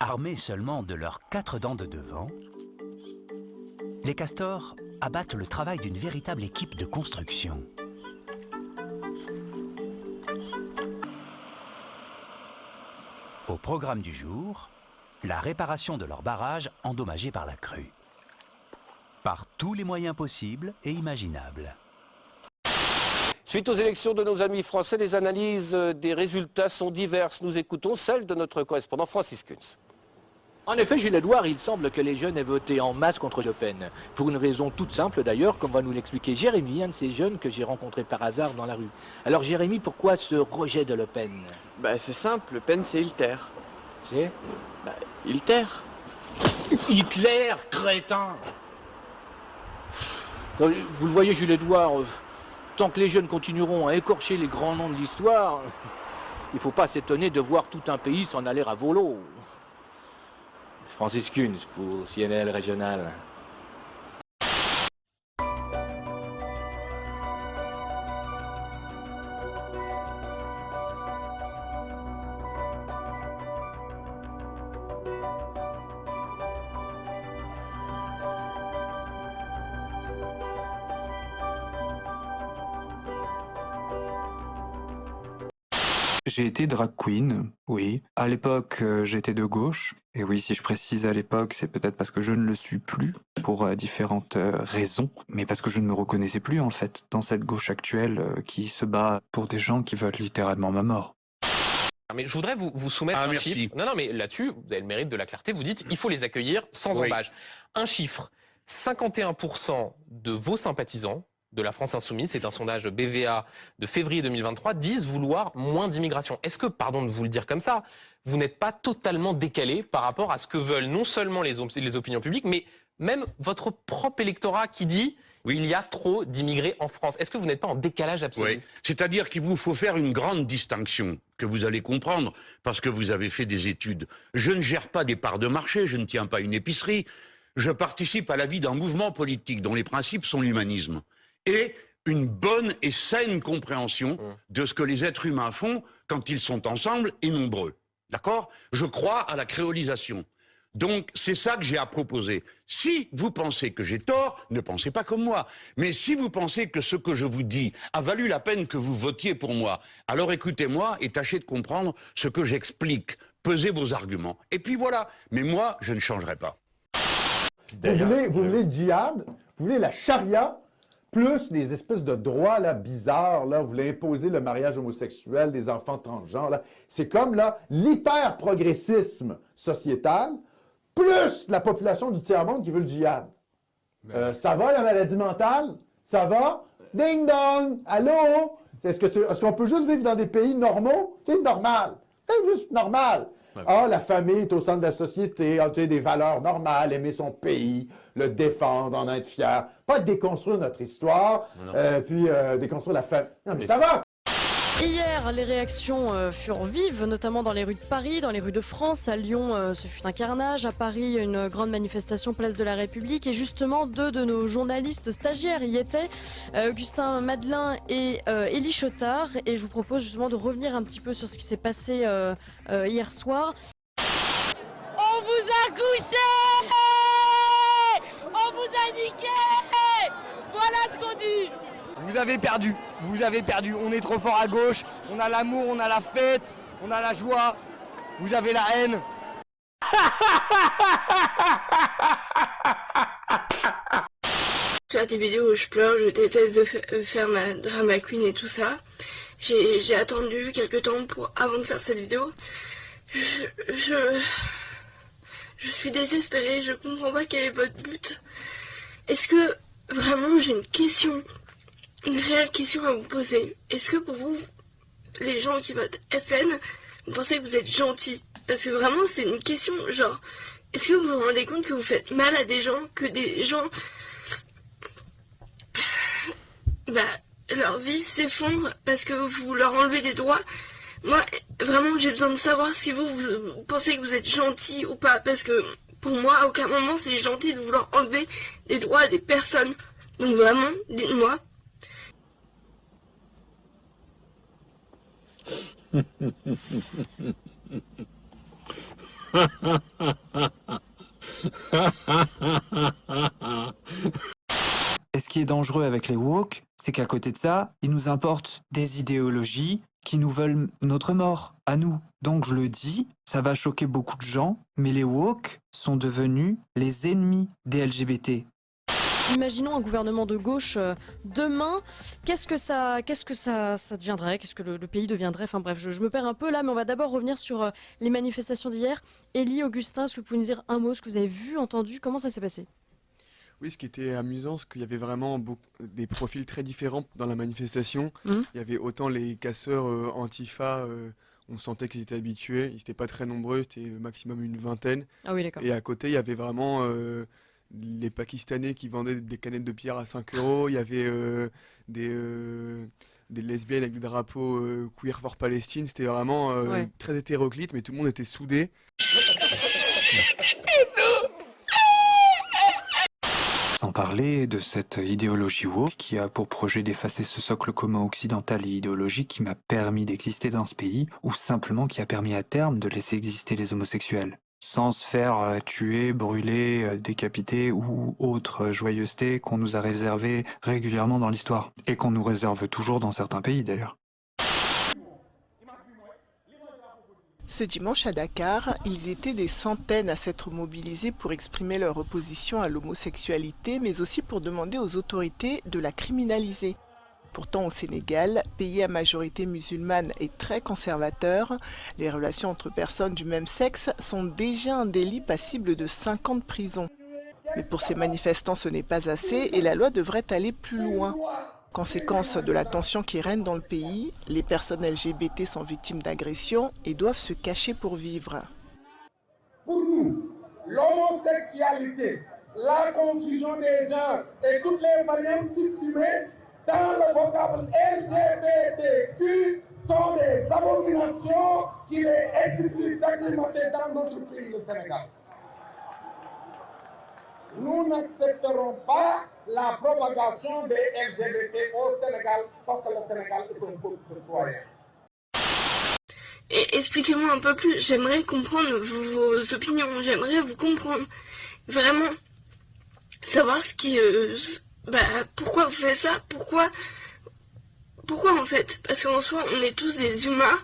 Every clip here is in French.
Armés seulement de leurs 4 dents de devant, les castors abattent le travail d'une véritable équipe de construction. Au programme du jour, la réparation de leur barrage endommagé par la crue. Par tous les moyens possibles et imaginables. Suite aux élections de nos amis français, les analyses des résultats sont diverses. Nous écoutons celle de notre correspondant Francis Kunz. En effet, Gilles Edouard, il semble que les jeunes aient voté en masse contre Le Pen. Pour une raison toute simple d'ailleurs, comme va nous l'expliquer Jérémy, un de ces jeunes que j'ai rencontré par hasard dans la rue. Alors Jérémy, pourquoi ce rejet de Le Pen? C'est simple, Le Pen c'est Hitler. C'est Hitler. Hitler, crétin! Vous le voyez, Gilles Edouard, tant que les jeunes continueront à écorcher les grands noms de l'histoire, il ne faut pas s'étonner de voir tout un pays s'en aller à volo. Francis Kunz pour CNL Régional. J'ai été drag queen, oui. À l'époque, j'étais de gauche. Et oui, si je précise à l'époque, c'est peut-être parce que je ne le suis plus, pour différentes raisons. Mais parce que je ne me reconnaissais plus, en fait, dans cette gauche actuelle qui se bat pour des gens qui veulent littéralement ma mort. Mais je voudrais vous soumettre un chiffre. Non, mais là-dessus, vous avez le mérite de la clarté. Vous dites, il faut les accueillir sans embâche. Un chiffre, 51% de vos sympathisants de la France Insoumise, c'est un sondage BVA de février 2023, disent vouloir moins d'immigration. Est-ce que, pardon de vous le dire comme ça, vous n'êtes pas totalement décalé par rapport à ce que veulent non seulement les opinions publiques, mais même votre propre électorat qui dit il y a trop d'immigrés en France? Est-ce que vous n'êtes pas en décalage absolu? Oui, c'est-à-dire qu'il vous faut faire une grande distinction que vous allez comprendre parce que vous avez fait des études. Je ne gère pas des parts de marché, je ne tiens pas une épicerie. Je participe à la vie d'un mouvement politique dont les principes sont l'humanisme et une bonne et saine compréhension de ce que les êtres humains font quand ils sont ensemble et nombreux. D'accord? Je crois à la créolisation. Donc, c'est ça que j'ai à proposer. Si vous pensez que j'ai tort, ne pensez pas comme moi. Mais si vous pensez que ce que je vous dis a valu la peine que vous votiez pour moi, alors écoutez-moi et tâchez de comprendre ce que j'explique. Pesez vos arguments. Et puis voilà. Mais moi, je ne changerai pas. Vous voulez le djihad, vous voulez la charia, plus des espèces de droits là, bizarres, là, vous voulez imposer le mariage homosexuel, des enfants transgenres. Là. C'est comme là l'hyper-progressisme sociétal, plus la population du tiers-monde qui veut le djihad. Ça va la maladie mentale? Ça va? Ding dong! Allô? Est-ce qu'on peut juste vivre dans des pays normaux? C'est normal. C'est juste normal. La famille est au centre de la société, des valeurs normales, aimer son pays, le défendre, en être fier. Pas déconstruire notre histoire, puis déconstruire la famille. Non, mais ça va! Hier, les réactions furent vives, notamment dans les rues de Paris, dans les rues de France. À Lyon, ce fut un carnage. À Paris, une grande manifestation place de la République. Et justement, deux de nos journalistes stagiaires y étaient, Augustin Madelin et Élie Chotard. Et je vous propose justement de revenir un petit peu sur ce qui s'est passé hier soir. On vous a couché! On vous a niqué! Voilà ce qu'on dit! Vous avez perdu, on est trop fort à gauche, on a l'amour, on a la fête, on a la joie, vous avez la haine. Faire des vidéos où je pleure, je déteste de faire ma drama queen et tout ça. J'ai attendu quelques temps avant de faire cette vidéo. Je suis désespérée, je comprends pas quel est votre but. Est-ce que vraiment j'ai une réelle question à vous poser? Est-ce que pour vous, les gens qui votent FN, vous pensez que vous êtes gentils? Parce que vraiment c'est une question genre, est-ce que vous vous rendez compte que vous faites mal à des gens, que des gens, leur vie s'effondre parce que vous leur enlevez des droits? Moi, vraiment, j'ai besoin de savoir si vous pensez que vous êtes gentil ou pas, parce que pour moi, à aucun moment c'est gentil de vouloir enlever des droits à des personnes. Donc vraiment, dites-moi. Et ce qui est dangereux avec les woke, c'est qu'à côté de ça, ils nous importent des idéologies qui nous veulent notre mort, à nous. Donc je le dis, ça va choquer beaucoup de gens, mais les woke sont devenus les ennemis des LGBT. Imaginons un gouvernement de gauche demain, qu'est-ce que ça deviendrait? Qu'est-ce que le pays deviendrait? Enfin bref, je me perds un peu là, mais on va d'abord revenir sur les manifestations d'hier. Élie, Augustin, est-ce que vous pouvez nous dire un mot, ce que vous avez vu, entendu, comment ça s'est passé? Oui, ce qui était amusant, c'est qu'il y avait vraiment des profils très différents dans la manifestation. Il y avait autant les casseurs antifa, on sentait qu'ils étaient habitués, ils n'étaient pas très nombreux, c'était maximum une vingtaine. Ah oui, d'accord. Et à côté, il y avait vraiment les Pakistanais qui vendaient des canettes de bière à 5 €. Il y avait des lesbiennes avec des drapeaux queer for Palestine. C'était vraiment très hétéroclite, mais tout le monde était soudé. Sans parler de cette idéologie woke qui a pour projet d'effacer ce socle commun occidental et idéologique qui m'a permis d'exister dans ce pays, ou simplement qui a permis à terme de laisser exister les homosexuels, sans se faire tuer, brûler, décapiter ou autre joyeuseté qu'on nous a réservée régulièrement dans l'histoire, et qu'on nous réserve toujours dans certains pays d'ailleurs. Ce dimanche à Dakar, ils étaient des centaines à s'être mobilisés pour exprimer leur opposition à l'homosexualité, mais aussi pour demander aux autorités de la criminaliser. Pourtant, au Sénégal, pays à majorité musulmane et très conservateur, les relations entre personnes du même sexe sont déjà un délit passible de 5 ans de prison. Mais pour ces manifestants, ce n'est pas assez et la loi devrait aller plus loin. Conséquence de la tension qui règne dans le pays, les personnes LGBT sont victimes d'agressions et doivent se cacher pour vivre. Pour nous, l'homosexualité, la confusion des genres et toutes les variantes supprimées dans le vocable LGBTQ sont des abominations qu'il est exclu d'acclimater dans notre pays, le Sénégal. Nous n'accepterons pas la propagation des LGBT au Sénégal parce que le Sénégal est un peuple de croyants. Et expliquez-moi un peu plus, j'aimerais comprendre vos opinions, j'aimerais vous comprendre. Vraiment, savoir ce qui... pourquoi vous faites ça? Pourquoi en fait? Parce qu'en soi, on est tous des humains.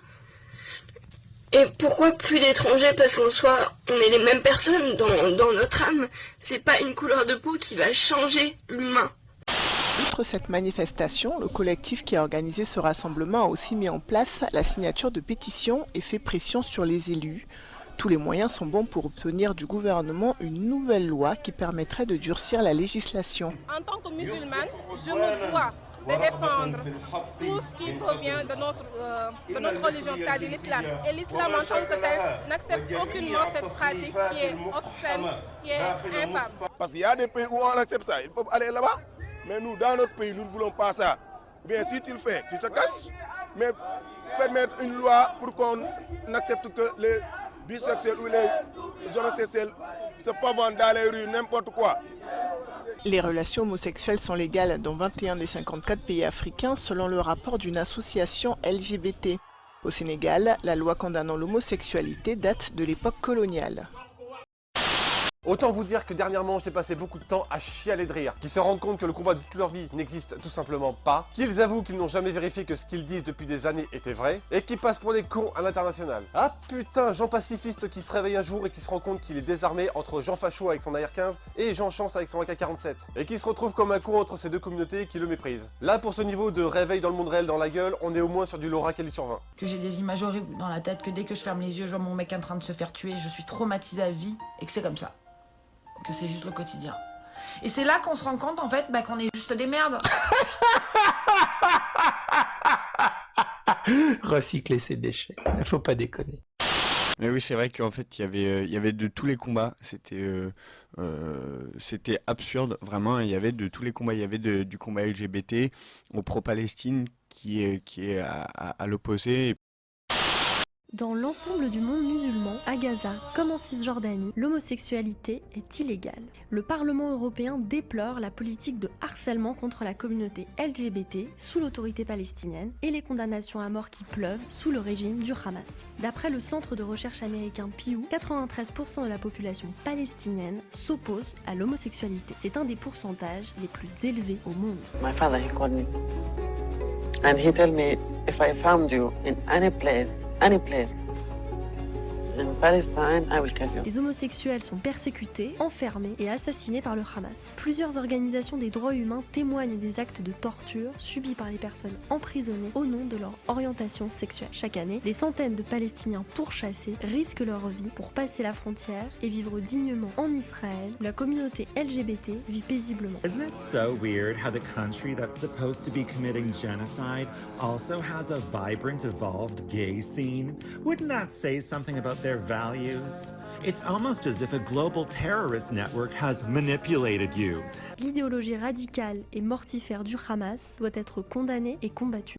Et pourquoi plus d'étrangers? Parce qu'en soi, on est les mêmes personnes dans notre âme. C'est pas une couleur de peau qui va changer l'humain. Outre cette manifestation, le collectif qui a organisé ce rassemblement a aussi mis en place la signature de pétitions et fait pression sur les élus. Tous les moyens sont bons pour obtenir du gouvernement une nouvelle loi qui permettrait de durcir la législation. En tant que musulmane, je me dois de défendre tout ce qui provient de notre religion, c'est-à-dire l'islam. Et l'islam en tant que tel n'accepte aucunement cette pratique qui est obscène, qui est infâme. Parce qu'il y a des pays où on accepte ça, il faut aller là-bas. Mais nous, dans notre pays, nous ne voulons pas ça. Bien, si tu le fais, tu te caches. Mais permettre une loi pour qu'on accepte que les bisexuels ou les homosexuels se peuvent vendre dans les rues, n'importe quoi. Les relations homosexuelles sont légales dans 21 des 54 pays africains selon le rapport d'une association LGBT. Au Sénégal, la loi condamnant l'homosexualité date de l'époque coloniale. Autant vous dire que dernièrement j'ai passé beaucoup de temps à chialer de rire, qu'ils se rendent compte que le combat de toute leur vie n'existe tout simplement pas, qu'ils avouent qu'ils n'ont jamais vérifié que ce qu'ils disent depuis des années était vrai, et qu'ils passent pour des cons à l'international. Ah putain, Jean pacifiste qui se réveille un jour et qui se rend compte qu'il est désarmé entre Jean Facho avec son AR-15 et Jean Chance avec son AK-47, et qui se retrouve comme un con entre ces deux communautés qui le méprisent. Là pour ce niveau de réveil dans le monde réel dans la gueule, on est au moins sur du Laura Kelly sur 20. Que j'ai des images horribles dans la tête, que dès que je ferme les yeux, je vois mon mec en train de se faire tuer, je suis traumatisée à vie, et que c'est comme ça. Que c'est juste le quotidien. Et c'est là qu'on se rend compte en fait qu'on est juste des merdes. Recycler ses déchets, il faut pas déconner. Mais oui, c'est vrai qu'en fait, il y avait de tous les combats. C'était absurde, vraiment. Il y avait de tous les combats. Il y avait du combat LGBT au pro-Palestine qui est à l'opposé. Dans l'ensemble du monde musulman, à Gaza comme en Cisjordanie, l'homosexualité est illégale. Le Parlement européen déplore la politique de harcèlement contre la communauté LGBT sous l'autorité palestinienne et les condamnations à mort qui pleuvent sous le régime du Hamas. D'après le centre de recherche américain Pew, 93% de la population palestinienne s'oppose à l'homosexualité. C'est un des pourcentages les plus élevés au monde. My father, he called me. And he told me, if I found you in any place in Palestine, I will kill you. Les homosexuels sont persécutés, enfermés et assassinés par le Hamas. Plusieurs organisations des droits humains témoignent des actes de torture subis par les personnes emprisonnées au nom de leur orientation sexuelle. Chaque année, des centaines de Palestiniens pourchassés risquent leur vie pour passer la frontière et vivre dignement en Israël, où la communauté LGBT vit paisiblement. Isn't it so weird how the country that's supposed to be committing genocide also has a vibrant, evolved gay scene? Wouldn't that say something about their values? It's almost as if a global terrorist network has manipulated you. L'idéologie radicale et mortifère du Hamas doit être condamnée et combattue.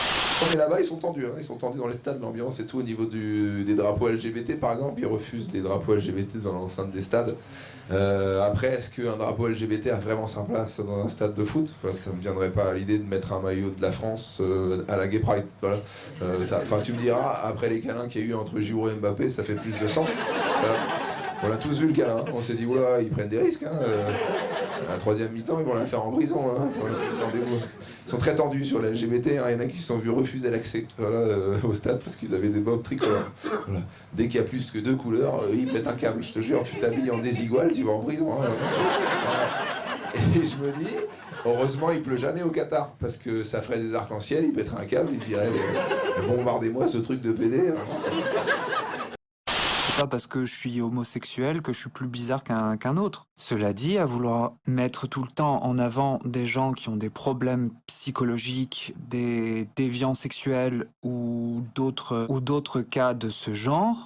Mais là-bas, ils sont tendus, ils sont tendus dans les stades, l'ambiance et tout, au niveau des drapeaux LGBT par exemple, ils refusent les drapeaux LGBT dans l'enceinte des stades. Après, est-ce qu'un drapeau LGBT a vraiment sa place dans un stade de foot? Ça ne me viendrait pas à l'idée de mettre un maillot de la France à la Gay Pride. Voilà. Tu me diras, après les câlins qu'il y a eu entre Giroud et Mbappé, ça fait plus de sens. Voilà. On a tous vu le câlin, on s'est dit, oula, ils prennent des risques. La troisième mi-temps, ils vont la faire en prison. Attendez-vous. Ils sont très tendus sur la LGBT, il y en a qui se sont vus refuser l'accès au stade parce qu'ils avaient des bobs tricolores. Voilà. Dès qu'il y a plus que 2 couleurs, ils mettent un câble. Je te jure, tu t'habilles en désigual, tu vas en prison. Et je me dis, heureusement, il pleut jamais au Qatar parce que ça ferait des arcs-en-ciel, ils mettraient un câble, ils diraient bombardez-moi ce truc de PD. C'est pas parce que je suis homosexuel que je suis plus bizarre qu'un autre. Cela dit, à vouloir mettre tout le temps en avant des gens qui ont des problèmes psychologiques, des déviants sexuels ou d'autres cas de ce genre,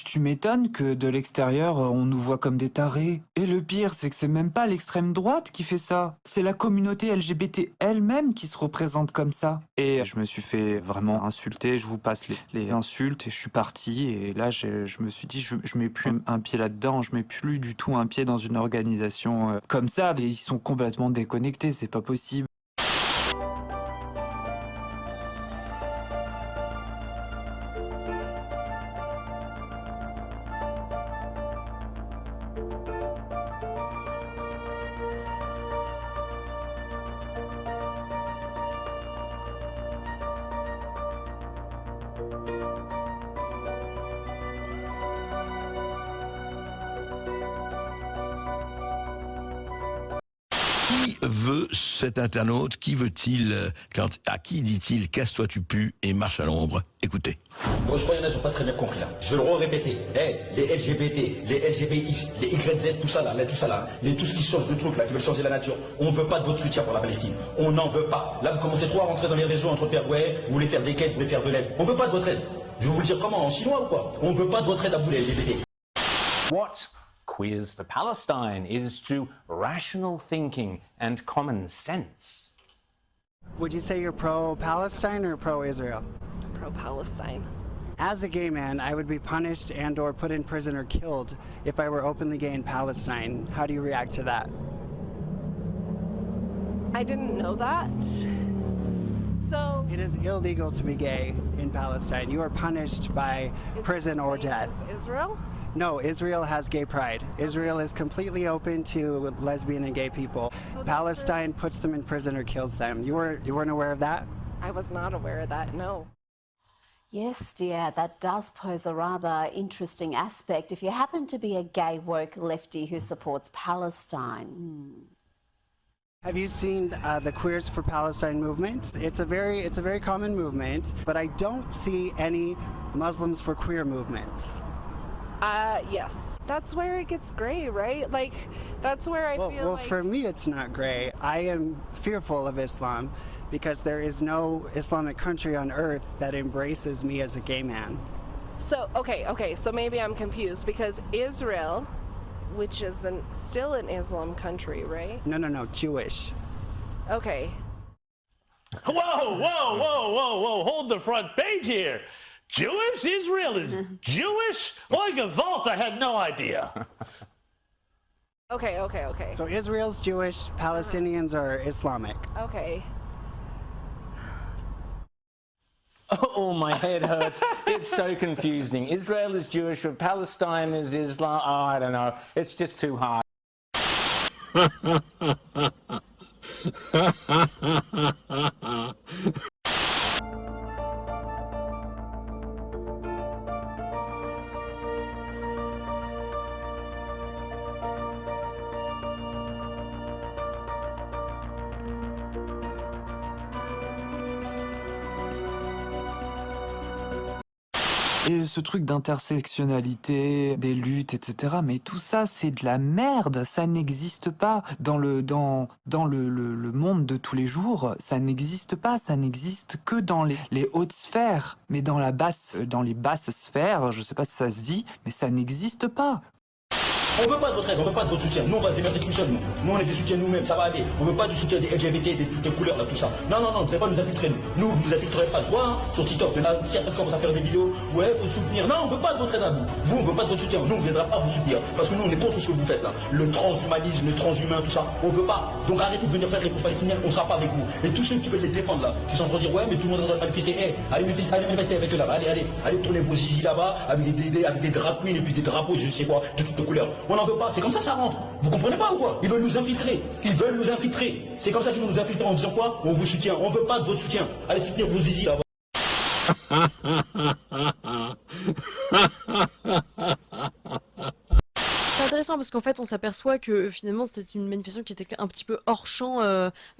tu m'étonnes que de l'extérieur on nous voit comme des tarés. Et le pire, c'est que c'est même pas l'extrême droite qui fait ça. C'est la communauté LGBT elle-même qui se représente comme ça. Et je me suis fait vraiment insulter, je vous passe les insultes et je suis parti. Et là, je me suis dit, je mets plus un pied là-dedans, je mets plus du tout un pied dans une organisation comme ça. Ils sont complètement déconnectés, c'est pas possible. Qui veut cet internaute? Qui veut-il? À qui dit-il casse-toi tu pues et marche à l'ombre? Écoutez. Bon, je crois qu'il y en a qui n'ont pas très bien compris là. Je vais le répéter. Les LGBT, les LGBX, les YZ, tout ça là, tout ce qui change de truc là, qui veulent changer la nature. On ne veut pas de votre soutien pour la Palestine. On n'en veut pas. Là, vous commencez trop à rentrer dans les réseaux entre faire ouais, vous voulez faire des quêtes, vous voulez faire de l'aide. On ne veut pas de votre aide. Je vais vous le dire comment, en chinois ou quoi? On ne veut pas de votre aide à vous les LGBT. What Queers for Palestine is to rational thinking and common sense. Would you say you're pro-Palestine or pro-Israel? Pro-Palestine. As a gay man, I would be punished and or put in prison or killed if I were openly gay in Palestine. How do you react to that? I didn't know that. So it is illegal to be gay in Palestine. You are punished by prison or death. Israel? No, Israel has gay pride. Israel is completely open to lesbian and gay people. So Palestine puts them in prison or kills them. You weren't aware of that? I was not aware of that, no. Yes, dear, that does pose a rather interesting aspect if you happen to be a gay woke lefty who supports Palestine. Have you seen the Queers for Palestine movement? It's a very common movement, but I don't see any Muslims for Queer movements. Yes. That's where it gets gray, right? Like, that's where I feel well, like... for me, it's not gray. I am fearful of Islam because there is no Islamic country on earth that embraces me as a gay man. So, okay, so maybe I'm confused because Israel, which is still an Islam country, right? No, Jewish. Okay. Whoa, hold the front page here. Jewish? Israel is Jewish? Oh, gewalt, I had no idea. Okay. So Israel's Jewish, Palestinians are Islamic. Okay. Oh, my head hurts. It's so confusing. Israel is Jewish, but Palestine is Islam. Oh, I don't know. It's just too hard. Et ce truc d'intersectionnalité, des luttes, etc. Mais tout ça, c'est de la merde. Ça n'existe pas dans le monde de tous les jours. Ça n'existe pas. Ça n'existe que dans les hautes sphères. Mais dans les basses sphères, je sais pas si ça se dit, mais ça n'existe pas. On veut pas de votre aide, on veut pas de votre soutien. Nous, on va se démerder tout seul, nous. Nous, on est des soutiens nous-mêmes, ça va aller. On veut pas du soutien des LGBT, des toutes les couleurs, là, tout ça. Non, vous savez pas nous infiltrer, nous. Nous, vous nous infiltrerez pas. Je vois, hein, sur TikTok, il y en a certains qui commencent à faire des vidéos. Ouais, faut soutenir. Non, on veut pas de votre aide à vous. Vous, on veut pas de votre soutien. Nous, on viendra pas vous soutenir. Parce que nous, on est contre ce que vous faites, là. Le transhumanisme, le transhumain, tout ça. On veut pas. Donc, arrêtez de venir faire les causes palestiniennes, on sera pas avec vous. Et tous ceux qui veulent les défendre, là, qui sont en train de dire, ouais, mais tout le monde doit manifester. Allez manifester avec eux, là. Allez tourner vos zizi là-bas, avec des drag queens et puis des drapeaux, je sais quoi, de toutes les couleurs. On n'en veut pas. C'est comme ça rentre. Vous comprenez pas ou quoi? Ils veulent nous infiltrer. C'est comme ça qu'ils vont nous infiltrer en disant quoi? On vous soutient. On veut pas de votre soutien. Allez soutenir vos zizi là-bas. C'est intéressant parce qu'en fait on s'aperçoit que finalement c'était une manifestation qui était un petit peu hors champ,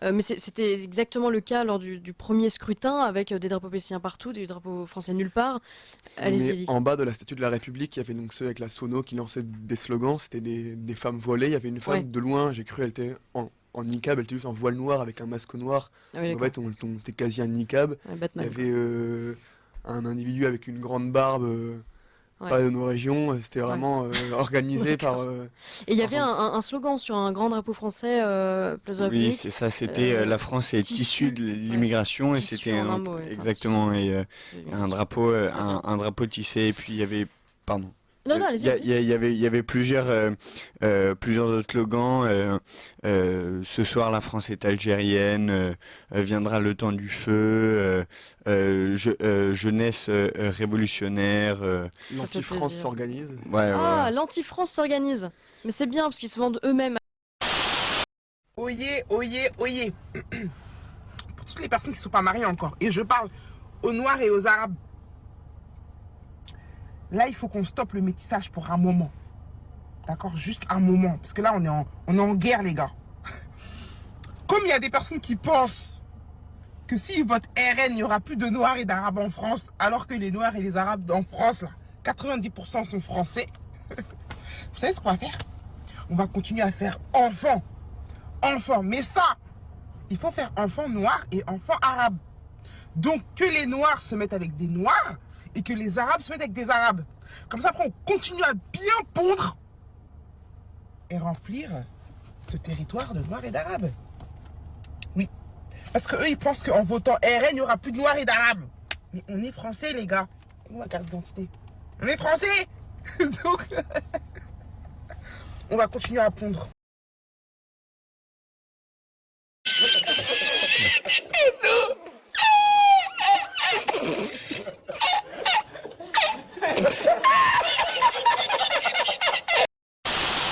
mais c'était exactement le cas lors du premier scrutin avec des drapeaux palestiniens partout, des drapeaux français nulle part. Allez-y. En bas de la statue de la République, il y avait donc ceux avec la sono qui lançaient des slogans, c'était des femmes voilées. Il y avait une femme de loin, j'ai cru, elle était en niqab, elle était juste en voile noir avec un masque noir. En fait, c'était quasi un niqab. Il y avait un individu avec une grande barbe. Pas de nos régions, c'était vraiment organisé par... Et il y avait un slogan sur un grand drapeau français, Place de la République. Oui, c'est ça, c'était la France est issue de l'immigration, et c'était exactement, et un drapeau tissé, et puis il y avait... Pardon. Non, allez-y. Il y avait plusieurs autres slogans. Ce soir, la France est algérienne. Viendra le temps du feu. Jeunesse révolutionnaire. L'Anti-France s'organise. L'Anti-France s'organise. Mais c'est bien parce qu'ils se vendent eux-mêmes. Oyez. Pour toutes les personnes qui ne sont pas mariées encore, et je parle aux Noirs et aux Arabes. Là, il faut qu'on stoppe le métissage pour un moment. D'accord? Juste un moment. Parce que là, on est en guerre, les gars. Comme il y a des personnes qui pensent que si votent RN, il n'y aura plus de Noirs et d'Arabes en France, alors que les Noirs et les Arabes en France, là, 90% sont français. Vous savez ce qu'on va faire? On va continuer à faire enfants. Mais ça, il faut faire enfants noirs et enfants arabes. Donc, que les Noirs se mettent avec des Noirs, et que les Arabes se mettent avec des Arabes. Comme ça, après, on continue à bien pondre et remplir ce territoire de Noirs et d'Arabes. Oui. Parce qu'eux, ils pensent qu'en votant RN, il n'y aura plus de Noirs et d'Arabes. Mais on est français, les gars. Où ma carte d'identité? On est français. Donc, on va continuer à pondre.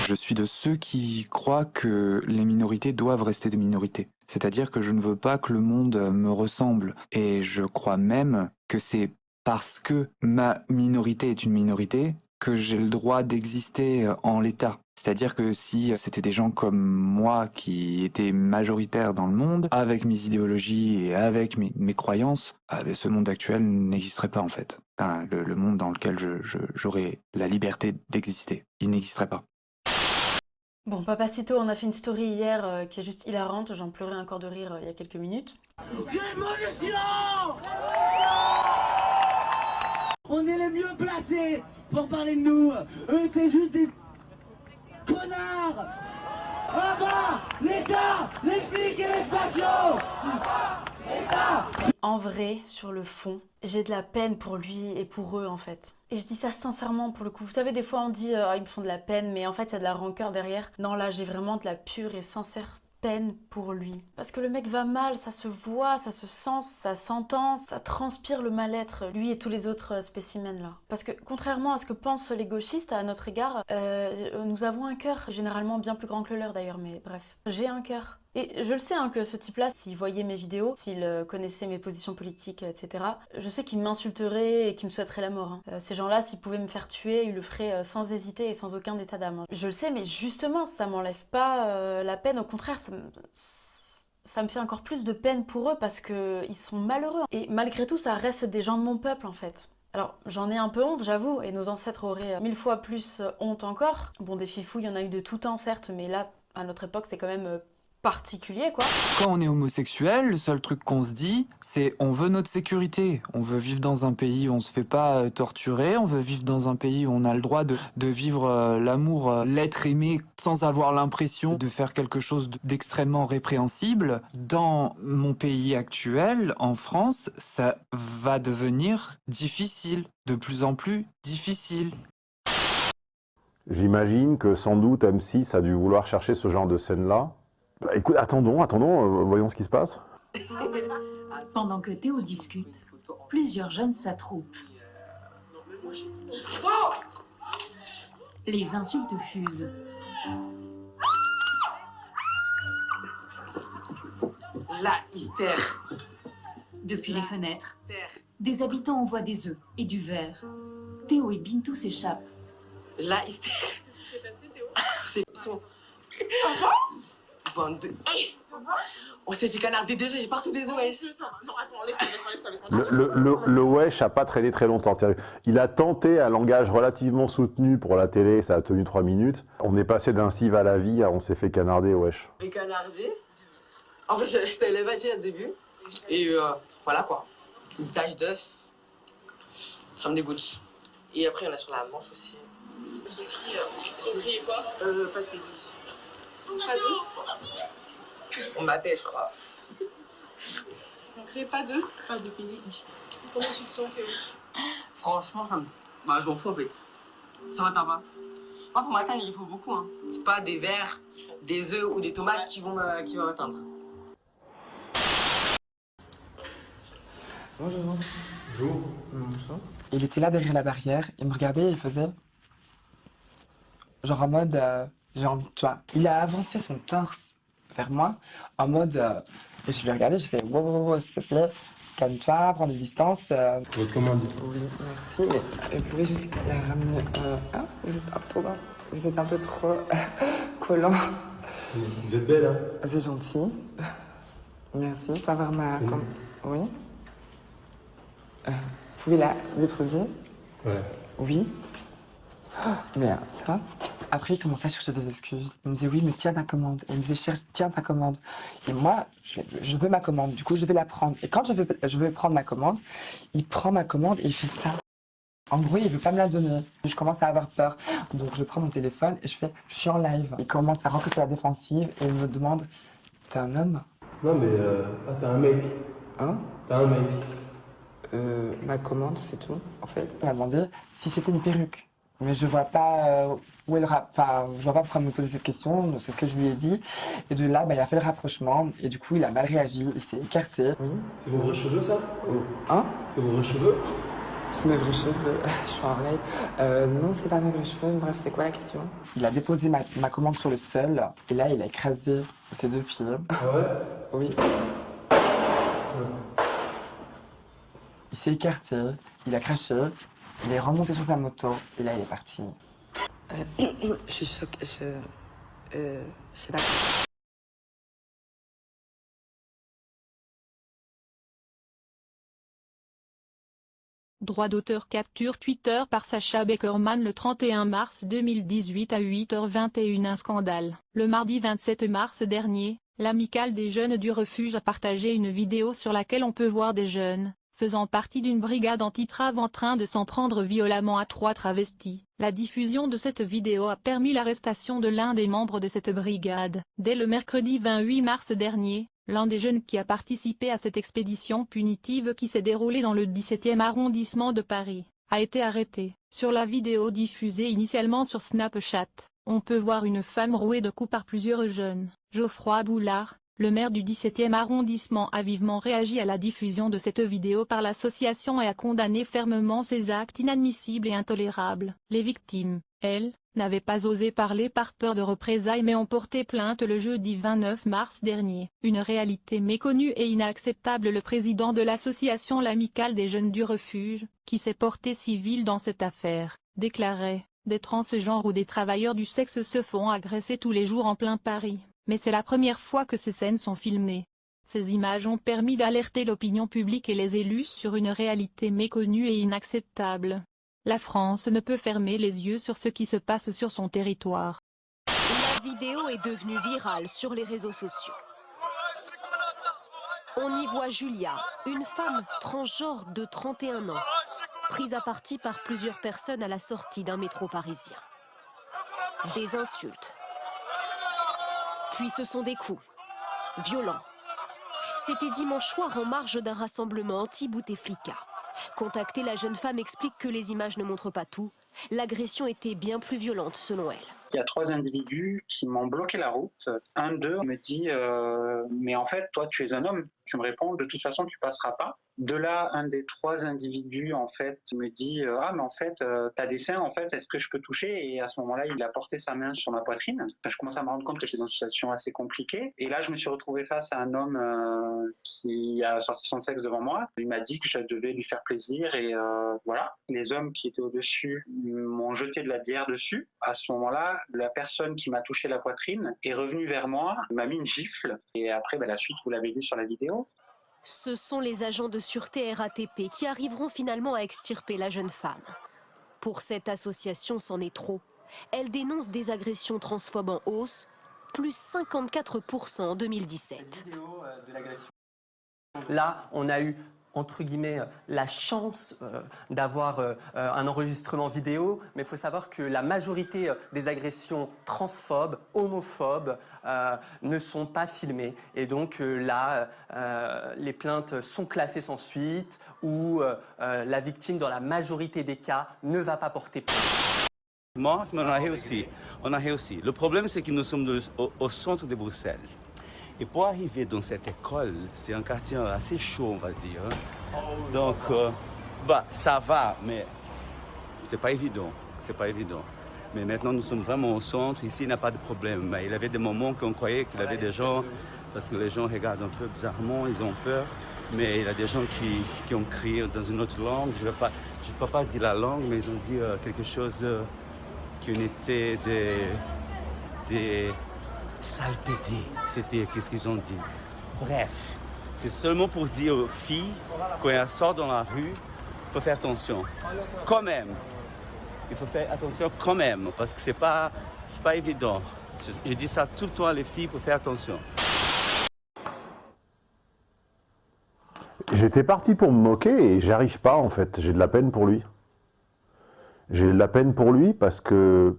Je suis de ceux qui croient que les minorités doivent rester des minorités. C'est-à-dire que je ne veux pas que le monde me ressemble. Et je crois même que c'est parce que ma minorité est une minorité que j'ai le droit d'exister en l'état. C'est-à-dire que si c'était des gens comme moi qui étaient majoritaires dans le monde, avec mes idéologies et avec mes croyances, ce monde actuel n'existerait pas en fait. Enfin, le monde dans lequel j'aurais la liberté d'exister, il n'existerait pas. Bon, Papacito, on a fait une story hier qui est juste hilarante. J'en pleurais encore de rire il y a quelques minutes. Révolution! On est les mieux placés pour parler de nous. Eux, c'est juste des connards. Là-bas, l'État, les flics et les fachos. L'État. En vrai, sur le fond, j'ai de la peine pour lui et pour eux en fait. Et je dis ça sincèrement pour le coup. Vous savez, des fois on dit ils me font de la peine, mais en fait il y a de la rancœur derrière. Non, là j'ai vraiment de la pure et sincère peine pour lui. Parce que le mec va mal, ça se voit, ça se sent, ça s'entend, ça transpire le mal-être, lui et tous les autres spécimens là. Parce que contrairement à ce que pensent les gauchistes à notre égard, nous avons un cœur, généralement bien plus grand que le leur d'ailleurs, mais bref. J'ai un cœur. Et je le sais hein, que ce type-là, s'il voyait mes vidéos, s'il connaissait mes positions politiques, etc., je sais qu'il m'insulterait et qu'il me souhaiterait la mort. Hein. Ces gens-là, s'ils pouvaient me faire tuer, ils le feraient sans hésiter et sans aucun état d'âme. Hein. Je le sais, mais justement, ça m'enlève pas la peine. Au contraire, ça me fait encore plus de peine pour eux parce qu'ils sont malheureux. Et malgré tout, ça reste des gens de mon peuple, en fait. Alors, j'en ai un peu honte, j'avoue, et nos ancêtres auraient 1000 fois plus honte encore. Bon, des fifous, il y en a eu de tout temps, certes, mais là, à notre époque, c'est quand même particulier, quoi. Quand on est homosexuel, le seul truc qu'on se dit, c'est on veut notre sécurité. On veut vivre dans un pays où on se fait pas torturer, on veut vivre dans un pays où on a le droit de vivre l'amour, l'être aimé, sans avoir l'impression de faire quelque chose d'extrêmement répréhensible. Dans mon pays actuel, en France, ça va devenir difficile, de plus en plus difficile. J'imagine que sans doute M6 a dû vouloir chercher ce genre de scène-là. Bah, écoute, attendons, voyons ce qui se passe. Pendant que Théo discute, plusieurs jeunes s'attroupent. Les insultes fusent. La hystère. Depuis les fenêtres, des habitants envoient des œufs et du verre. Théo et Bintou s'échappent. La hystère. C'est son... Bande de... Hey, on s'est fait canarder des œufs, j'ai partout des œufs, wesh. Non, attends, laisse-moi. Le wesh a pas traîné très longtemps. Il a tenté un langage relativement soutenu pour la télé, ça a tenu 3 minutes. On est passé d'un cive à la vie à on s'est fait canarder, wesh. Fait canarder. En fait, j'étais élevagé au début. Et voilà quoi. Une tache d'œuf. Ça me dégoûte. Et après, il y en a sur la manche aussi. Ils ont crié quoi? Pas de pénis. Pas d'œufs? On m'appelle, je crois. Ils ont crié pas d'œufs? Pas de pénis. Comment tu te sens, Théo? Franchement, ça me... Bah, je m'en fous en fait. Ça m'atteint pas. Moi, pour m'atteindre, il faut beaucoup. Hein. C'est pas des verres, des œufs ou des tomates qui vont m'atteindre. Bonjour. Bonjour. Bonjour. Il était là derrière la barrière, il me regardait et il faisait... Genre en mode... j'ai envie de toi. Il a avancé son torse vers moi, en mode... et je lui ai regardé, j'ai fait wow, s'il te plaît, calme-toi, prends des distances. Votre commande. Oui, merci, mais vous pouvez juste la ramener... hein, vous êtes un peu trop collant. Vous êtes belle, hein? C'est gentil. Merci, je peux avoir ma... Oui. Vous pouvez la déposer? Ouais. Oui. Bien, ça va. Après, il commençait à chercher des excuses. Il me disait, oui, mais tiens ta commande. Et il me disait, tiens ta commande. Et moi, je veux ma commande. Du coup, je vais la prendre. Et quand je veux prendre ma commande, il prend ma commande et il fait ça. En gros, il veut pas me la donner. Je commence à avoir peur. Donc, je prends mon téléphone et je suis en live. Il commence à rentrer sur la défensive et il me demande, t'es un homme? Non, mais t'as un mec. Hein? T'as un mec. Ma commande, c'est tout. En fait, il m'a demandé si c'était une perruque. Mais je vois pas où est le enfin, je vois pas pourquoi me poser cette question, donc c'est ce que je lui ai dit. Et de là, il a fait le rapprochement, et du coup, il a mal réagi, il s'est écarté. Oui. C'est vos vrais cheveux, ça? Hein? C'est vos vrais cheveux? C'est mes vrais cheveux, je suis en live. Non, c'est pas mes vrais cheveux, bref, c'est quoi la question? Il a déposé ma commande sur le sol, et là, il a écrasé ses 2 pieds. Ah ouais? Oui. Il s'est écarté, il a craché, il est remonté sur sa moto, et là, il est parti. Je suis choquée, je sais pas. Droit d'auteur capture Twitter par Sacha Beckerman le 31 mars 2018 à 8h21. Un scandale. Le mardi 27 mars dernier, l'amicale des jeunes du refuge a partagé une vidéo sur laquelle on peut voir des jeunes, faisant partie d'une brigade anti-trave en train de s'en prendre violemment à 3 travestis. La diffusion de cette vidéo a permis l'arrestation de l'un des membres de cette brigade. Dès le mercredi 28 mars dernier, l'un des jeunes qui a participé à cette expédition punitive qui s'est déroulée dans le 17e arrondissement de Paris, a été arrêté. Sur la vidéo diffusée initialement sur Snapchat, on peut voir une femme rouée de coups par plusieurs jeunes. Geoffroy Boulard, le maire du 17e arrondissement, a vivement réagi à la diffusion de cette vidéo par l'association et a condamné fermement ces actes inadmissibles et intolérables. Les victimes, elles, n'avaient pas osé parler par peur de représailles mais ont porté plainte le jeudi 29 mars dernier. Une réalité méconnue et inacceptable. Le président de l'association L'Amicale des Jeunes du Refuge, qui s'est porté civil dans cette affaire, déclarait « Des transgenres ou des travailleurs du sexe se font agresser tous les jours en plein Paris, mais c'est la première fois que ces scènes sont filmées. Ces images ont permis d'alerter l'opinion publique et les élus sur une réalité méconnue et inacceptable. La France ne peut fermer les yeux sur ce qui se passe sur son territoire. » La vidéo est devenue virale sur les réseaux sociaux. On y voit Julia, une femme transgenre de 31 ans, prise à partie par plusieurs personnes à la sortie d'un métro parisien. Des insultes. Puis ce sont des coups, violents. C'était dimanche soir en marge d'un rassemblement anti-Bouteflika. Contactée, la jeune femme explique que les images ne montrent pas tout. L'agression était bien plus violente selon elle. Il y a 3 individus qui m'ont bloqué la route. Un d'eux me dit mais en fait, toi, tu es un homme. Tu me réponds, de toute façon, tu passeras pas. De là, un des 3 individus, en fait, me dit ah, mais en fait, t'as des seins, en fait, est-ce que je peux toucher? Et à ce moment-là, il a porté sa main sur ma poitrine. Je commence à me rendre compte que j'étais dans une situation assez compliquée. Et là, je me suis retrouvé face à un homme qui a sorti son sexe devant moi. Il m'a dit que je devais lui faire plaisir. Et voilà, les hommes qui étaient au-dessus m'ont jeté de la bière dessus. À ce moment-là, la personne qui m'a touché la poitrine est revenue vers moi, m'a mis une gifle. Et après, la suite, vous l'avez vu sur la vidéo. Ce sont les agents de sûreté RATP qui arriveront finalement à extirper la jeune femme. Pour cette association, c'en est trop. Elle dénonce des agressions transphobes en hausse, plus 54% en 2017. Là, on a eu, entre guillemets, la chance d'avoir un enregistrement vidéo, mais il faut savoir que la majorité des agressions transphobes, homophobes, ne sont pas filmées. Et donc là, les plaintes sont classées sans suite, ou la victime, dans la majorité des cas, ne va pas porter plainte. Morte, mais on a réussi. On a réussi. Le problème, c'est que nous sommes au centre de Bruxelles. Et pour arriver dans cette école, c'est un quartier assez chaud, on va dire. Donc, ça va, mais c'est pas évident. C'est pas évident. Mais maintenant, nous sommes vraiment au centre. Ici, il n'y a pas de problème. Mais il y avait des moments qu'on croyait qu'il y avait des gens, parce que les gens regardent un peu bizarrement, ils ont peur. Mais il y a des gens qui ont crié dans une autre langue. Je ne peux pas dire la langue, mais ils ont dit quelque chose qui était des salpédés. C'était qu'est-ce qu'ils ont dit. Bref, c'est seulement pour dire aux filles, quand elles sortent dans la rue, il faut faire attention. Quand même. Il faut faire attention quand même, parce que c'est pas évident. Je dis ça tout le temps à les filles pour faire attention. J'étais parti pour me moquer et j'arrive pas en fait. J'ai de la peine pour lui. J'ai de la peine pour lui parce que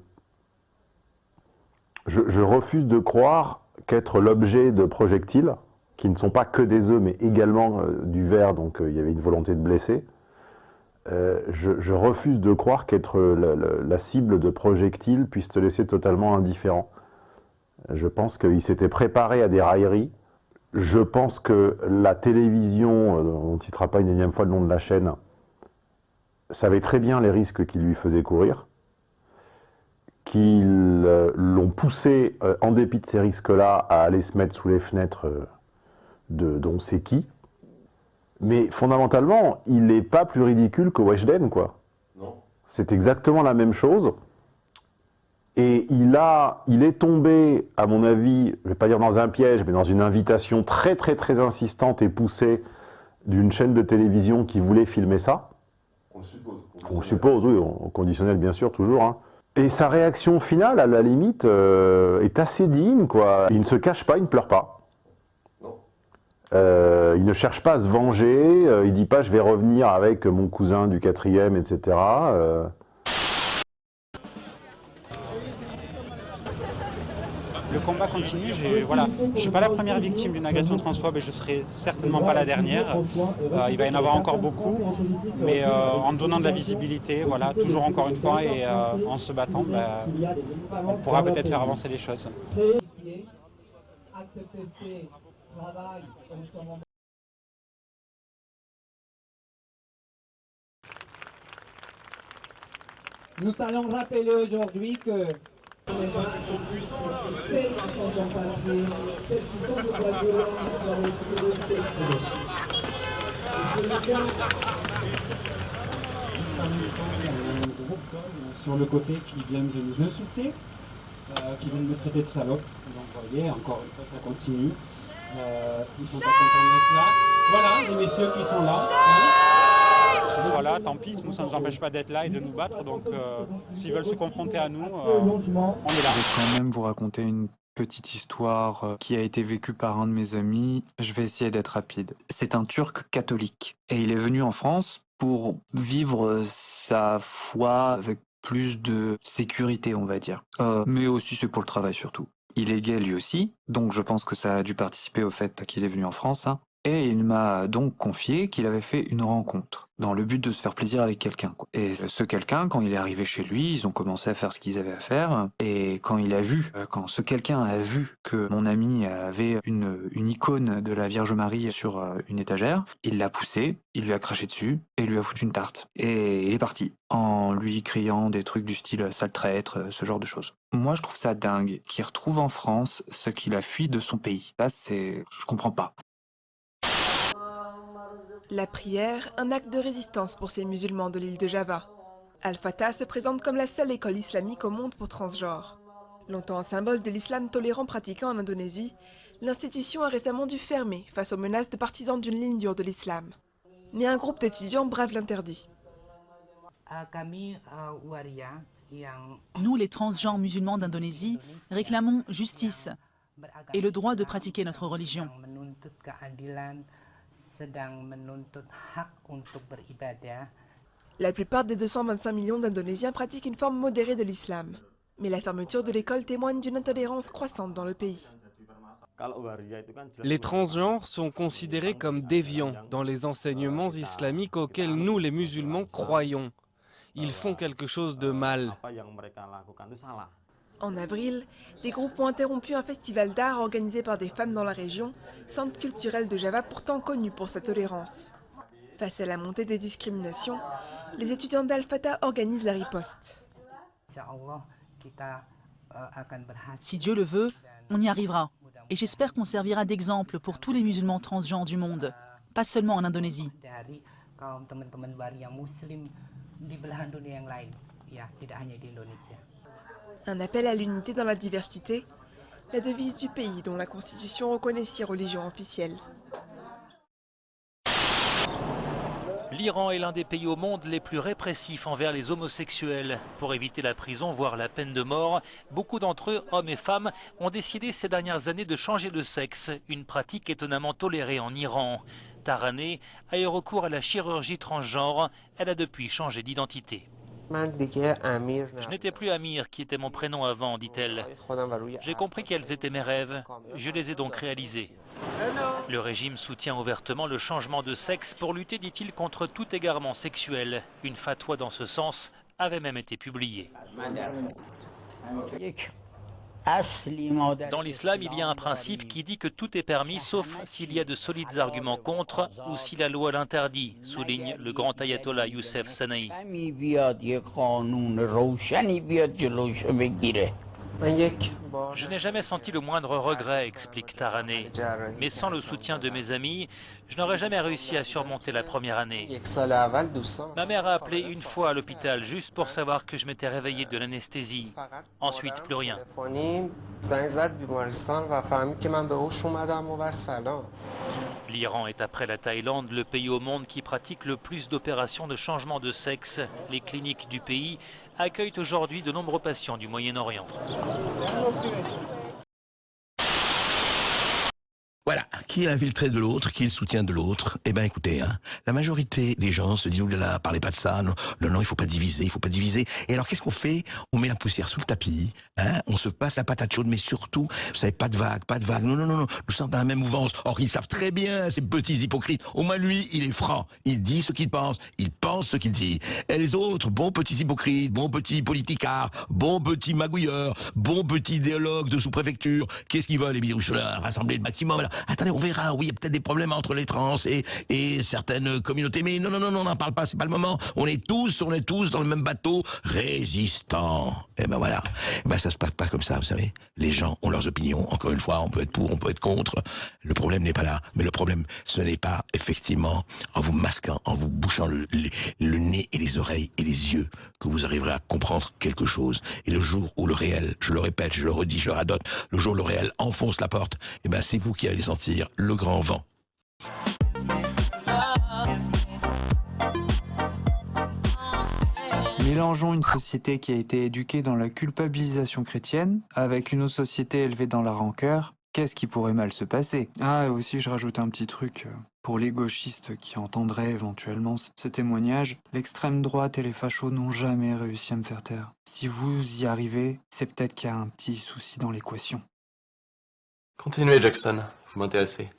je refuse de croire qu'être l'objet de projectiles, qui ne sont pas que des œufs, mais également du verre, donc il y avait une volonté de blesser, je refuse de croire qu'être la cible de projectiles puisse te laisser totalement indifférent. Je pense qu'il s'était préparé à des railleries. Je pense que la télévision, on ne citera pas une énième fois le nom de la chaîne, savait très bien les risques qu'il lui faisait courir, qu'ils l'ont poussé, en dépit de ces risques-là, à aller se mettre sous les fenêtres d'on sait qui. Mais fondamentalement, il n'est pas plus ridicule que Weshden, quoi. Non. C'est exactement la même chose. Et il est tombé, à mon avis, je ne vais pas dire dans un piège, mais dans une invitation très très très insistante et poussée d'une chaîne de télévision qui voulait filmer ça. On le suppose. On le suppose, oui, au conditionnel bien sûr, toujours. Hein. Et sa réaction finale, à la limite, est assez digne, quoi. Il ne se cache pas, il ne pleure pas. Non. Il ne cherche pas à se venger, il ne dit pas « je vais revenir avec mon cousin du 4e », etc. le combat continue. Voilà, je suis pas la première victime d'une agression transphobe et je serai certainement pas la dernière. Il va y en avoir encore beaucoup, mais en donnant de la visibilité, voilà, toujours encore une fois, et en se battant, on pourra peut-être faire avancer les choses. Nous allons rappeler aujourd'hui que sur le côté qui viennent de nous insulter, qui viennent me traiter de salope. Donc vous voyez, encore une fois ça continue. Ils sont pas contents d'être là. Voilà, les messieurs qui sont là. Voilà, tant pis, ça ne nous empêche pas d'être là et de nous battre. Donc s'ils veulent se confronter à nous, on est là. Je vais quand même vous raconter une petite histoire qui a été vécue par un de mes amis. Je vais essayer d'être rapide. C'est un Turc catholique et il est venu en France pour vivre sa foi avec plus de sécurité, on va dire. Mais aussi c'est pour le travail surtout. Il est gay lui aussi, donc je pense que ça a dû participer au fait qu'il est venu en France. Hein. Et il m'a donc confié qu'il avait fait une rencontre, dans le but de se faire plaisir avec quelqu'un. Et ce quelqu'un, quand il est arrivé chez lui, ils ont commencé à faire ce qu'ils avaient à faire. Et quand ce quelqu'un a vu que mon ami avait une icône de la Vierge Marie sur une étagère, il l'a poussé, il lui a craché dessus et il lui a foutu une tarte. Et il est parti, en lui criant des trucs du style sale traître, ce genre de choses. Moi, je trouve ça dingue qu'il retrouve en France ce qu'il a fui de son pays. Là, je comprends pas. La prière, un acte de résistance pour ces musulmans de l'île de Java. Al-Fatah se présente comme la seule école islamique au monde pour transgenres. Longtemps symbole de l'islam tolérant pratiqué en Indonésie, l'institution a récemment dû fermer face aux menaces de partisans d'une ligne dure de l'islam. Mais un groupe d'étudiants brave l'interdit. Nous, les transgenres musulmans d'Indonésie, réclamons justice et le droit de pratiquer notre religion. La plupart des 225 millions d'Indonésiens pratiquent une forme modérée de l'islam. Mais la fermeture de l'école témoigne d'une intolérance croissante dans le pays. Les transgenres sont considérés comme déviants dans les enseignements islamiques auxquels nous, les musulmans, croyons. Ils font quelque chose de mal. En avril, des groupes ont interrompu un festival d'art organisé par des femmes dans la région, centre culturel de Java pourtant connu pour sa tolérance. Face à la montée des discriminations, les étudiants d'Al-Fatah organisent la riposte. Si Dieu le veut, on y arrivera. Et j'espère qu'on servira d'exemple pour tous les musulmans transgenres du monde, pas seulement en Indonésie. Un appel à l'unité dans la diversité, la devise du pays dont la Constitution reconnaît 6 religions officielles. L'Iran est l'un des pays au monde les plus répressifs envers les homosexuels. Pour éviter la prison, voire la peine de mort, beaucoup d'entre eux, hommes et femmes, ont décidé ces dernières années de changer de sexe, une pratique étonnamment tolérée en Iran. Taraneh a eu recours à la chirurgie transgenre, elle a depuis changé d'identité. Je n'étais plus Amir, qui était mon prénom avant, dit-elle. J'ai compris quels étaient mes rêves, je les ai donc réalisés. Le régime soutient ouvertement le changement de sexe pour lutter, dit-il, contre tout égarement sexuel. Une fatwa dans ce sens avait même été publiée. Dans l'islam, il y a un principe qui dit que tout est permis sauf s'il y a de solides arguments contre ou si la loi l'interdit, souligne le grand ayatollah Youssef Sanaï. Je n'ai jamais senti le moindre regret, explique Taraneh. Mais sans le soutien de mes amis, je n'aurais jamais réussi à surmonter la première année. Ma mère a appelé une fois à l'hôpital juste pour savoir que je m'étais réveillé de l'anesthésie. Ensuite, plus rien. L'Iran est, après la Thaïlande, le pays au monde qui pratique le plus d'opérations de changement de sexe. Les cliniques du pays accueillent aujourd'hui de nombreux patients du Moyen-Orient. Voilà, qui est l'infiltré de l'autre, qui est le soutien de l'autre. Eh bien, écoutez, hein, la majorité des gens se disent, oulala, parlez pas de ça, non, non, il faut pas diviser, il faut pas diviser. Et alors, qu'est-ce qu'on fait? On met la poussière sous le tapis, hein, on se passe la patate chaude, mais surtout, vous savez, pas de vague, non, non, non, non, nous sommes dans la même mouvance. Or, ils savent très bien, ces petits hypocrites. Au moins, lui, il est franc, il dit ce qu'il pense ce qu'il dit. Et les autres, bons petits hypocrites, bons petits politicards, bons petits magouilleurs, bons petits idéologues de sous-préfecture, qu'est-ce qu'ils veulent, les virus, rassembler le maximum. Alors, attendez, on verra, oui, il y a peut-être des problèmes entre les trans et certaines communautés, mais non, on n'en parle pas, c'est pas le moment. On est tous dans le même bateau, résistants. Et ben voilà. Et ben ça se passe pas comme ça, vous savez. Les gens ont leurs opinions. Encore une fois, on peut être pour, on peut être contre. Le problème n'est pas là. Mais le problème, ce n'est pas effectivement en vous masquant, en vous bouchant le nez et les oreilles et les yeux que vous arriverez à comprendre quelque chose. Et le jour où le réel, je le répète, je le redis, je le radote, le jour où le réel enfonce la porte, et ben c'est vous qui allez sentir le grand vent. Mélangeons une société qui a été éduquée dans la culpabilisation chrétienne avec une autre société élevée dans la rancœur. Qu'est-ce qui pourrait mal se passer? Ah, et aussi je rajoute un petit truc pour les gauchistes qui entendraient éventuellement ce témoignage. L'extrême droite et les fachos n'ont jamais réussi à me faire taire. Si vous y arrivez, c'est peut-être qu'il y a un petit souci dans l'équation. Continuez, Jackson, vous m'intéressez.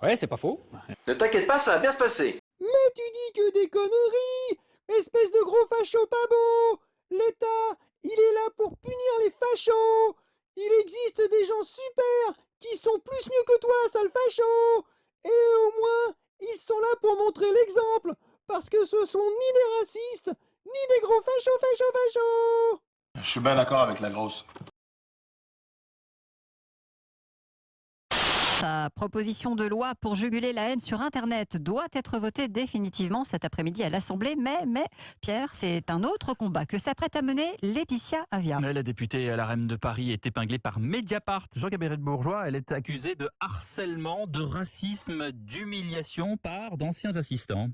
Ouais, c'est pas faux. Ne t'inquiète pas, ça va bien se passer. Mais tu dis que des conneries! Espèce de gros facho pas beau! L'État, il est là pour punir les fachos! Il existe des gens super qui sont plus mieux que toi, sale facho! Et au moins, ils sont là pour montrer l'exemple! Parce que ce sont ni des racistes, ni des gros fachos! Je suis bien d'accord avec la grosse. Sa proposition de loi pour juguler la haine sur Internet doit être votée définitivement cet après-midi à l'Assemblée. Mais, Pierre, c'est un autre combat que s'apprête à mener Laetitia Avia. La députée à la REM de Paris est épinglée par Mediapart. Jean-Gabriel Bourgeois, elle est accusée de harcèlement, de racisme, d'humiliation par d'anciens assistants.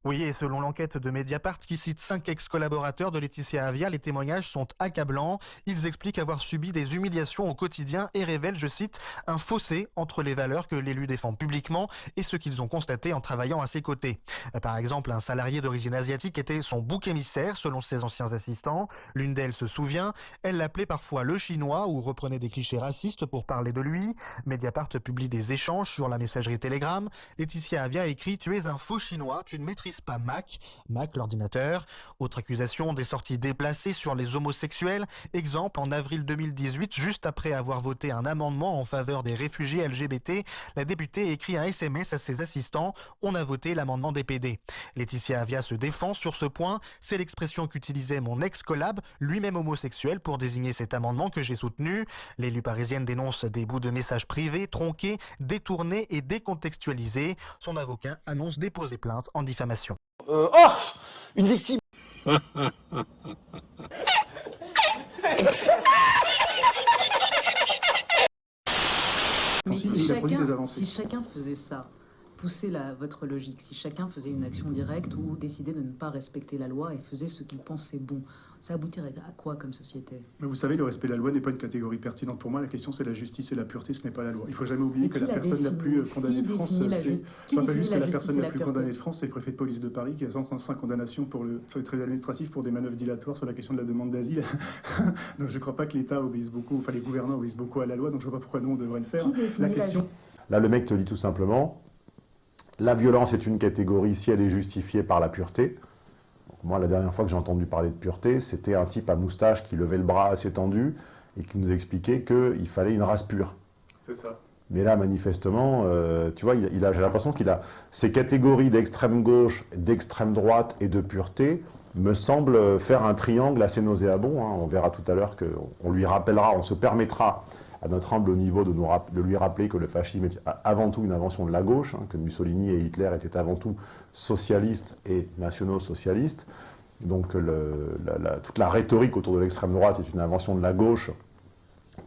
Oui, et selon l'enquête de Mediapart qui cite 5 ex-collaborateurs de Laetitia Avia, les témoignages sont accablants. Ils expliquent avoir subi des humiliations au quotidien et révèlent, je cite, un fossé entre les valeurs que l'élu défend publiquement et ce qu'ils ont constaté en travaillant à ses côtés. Par exemple, un salarié d'origine asiatique était son bouc émissaire selon ses anciens assistants. L'une d'elles se souvient, elle l'appelait parfois le chinois ou reprenait des clichés racistes pour parler de lui. Mediapart publie des échanges sur la messagerie Telegram. Laetitia Avia écrit « Tu es un faux chinois, tu ne maîtrises pas Mac l'ordinateur ». Autre accusation, des sorties déplacées sur les homosexuels. Exemple, en avril 2018, juste après avoir voté un amendement en faveur des réfugiés LGBT, la députée écrit un SMS à ses assistants « On a voté l'amendement des PD ». Laetitia Avia se défend sur ce point. C'est l'expression qu'utilisait mon ex-collab, lui-même homosexuel, pour désigner cet amendement que j'ai soutenu. L'élu parisienne dénonce des bouts de messages privés, tronqués, détournés et décontextualisés. Son avocat annonce déposer plainte en diffamation. Une victime. Mais si chacun faisait ça, pousser votre logique, si chacun faisait une action directe ou décidait de ne pas respecter la loi et faisait ce qu'il pensait bon, ça aboutirait à quoi comme société? Mais vous savez, le respect de la loi n'est pas une catégorie pertinente pour moi. La question, c'est la justice et la pureté, ce n'est pas la loi. Il ne faut jamais oublier que la personne la plus condamnée de France, c'est... Je ne pas juste que la personne la plus condamnée de France, c'est le préfet de police de Paris, qui a 135 condamnations sur les traits administratifs pour des manœuvres dilatoires sur la question de la demande d'asile. Donc je ne crois pas que l'État obéisse beaucoup, enfin les gouvernants obéissent beaucoup à la loi, donc je ne vois pas pourquoi nous on devrait le faire. La question... Là, le mec te dit tout simplement, la violence est une catégorie si elle est justifiée par la pureté. Donc, moi, la dernière fois que j'ai entendu parler de pureté, c'était un type à moustache qui levait le bras assez tendu et qui nous expliquait qu'il fallait une race pure. C'est ça. Mais là, manifestement, tu vois, j'ai l'impression qu'il a ces catégories d'extrême gauche, d'extrême droite et de pureté me semblent faire un triangle assez nauséabond. Hein. On verra tout à l'heure qu'on lui rappellera, on se permettra à notre humble niveau de lui rappeler que le fascisme est avant tout une invention de la gauche, hein, que Mussolini et Hitler étaient avant tout socialistes et nationaux-socialistes. Donc toute la rhétorique autour de l'extrême droite est une invention de la gauche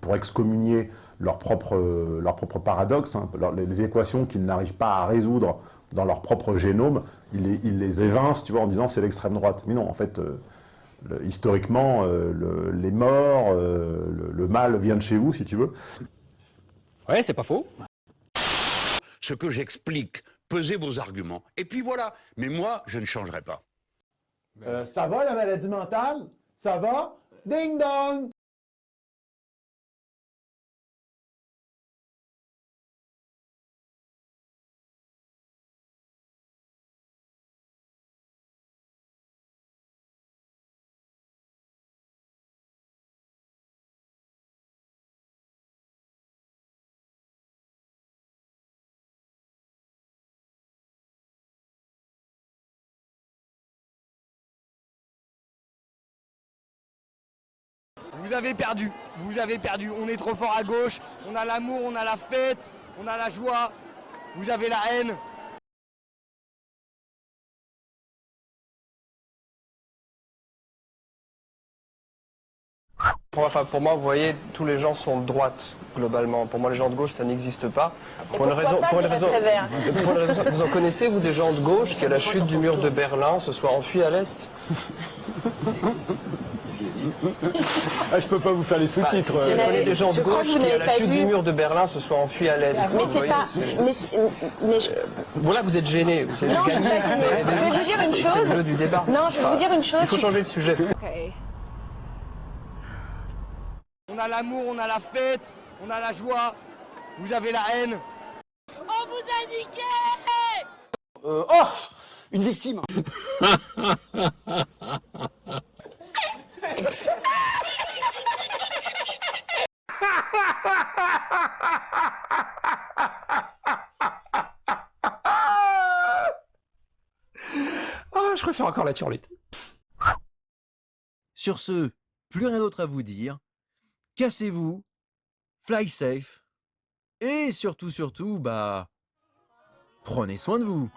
pour excommunier leur propre paradoxe, hein, les équations qu'ils n'arrivent pas à résoudre dans leur propre génome, ils les évincent, tu vois, en disant c'est l'extrême droite. Mais non, en fait... historiquement, les morts, le mal vient de chez vous, si tu veux. Ouais, c'est pas faux. Ce que j'explique, pesez vos arguments. Et puis voilà. Mais moi, je ne changerai pas. Ça va, la maladie mentale? Ça va? Ding dong! Vous avez perdu, on est trop fort à gauche, on a l'amour, on a la fête, on a la joie, vous avez la haine. Enfin, pour moi, vous voyez, tous les gens sont de droite, globalement. Pour moi, les gens de gauche, ça n'existe pas. Pour une raison, vous en connaissez, vous, des gens de gauche qui, à la chute du mur de Berlin, se soient enfuis à l'Est? Je peux pas vous faire les sous-titres. Si vous connaissez des gens de gauche qui, à la chute du mur de Berlin, se soient enfuis à l'Est. Voilà, vous êtes gênés. Non, je suis pas gênée. Je vais vous dire une chose. C'est le jeu du débat. Non, je vais vous dire une chose. Il faut changer de sujet. On a l'amour, on a la fête, on a la joie, vous avez la haine. On vous a niqué! Une victime. Je préfère encore la turlute. Sur ce, plus rien d'autre à vous dire. Cassez-vous, fly safe, et surtout, prenez soin de vous.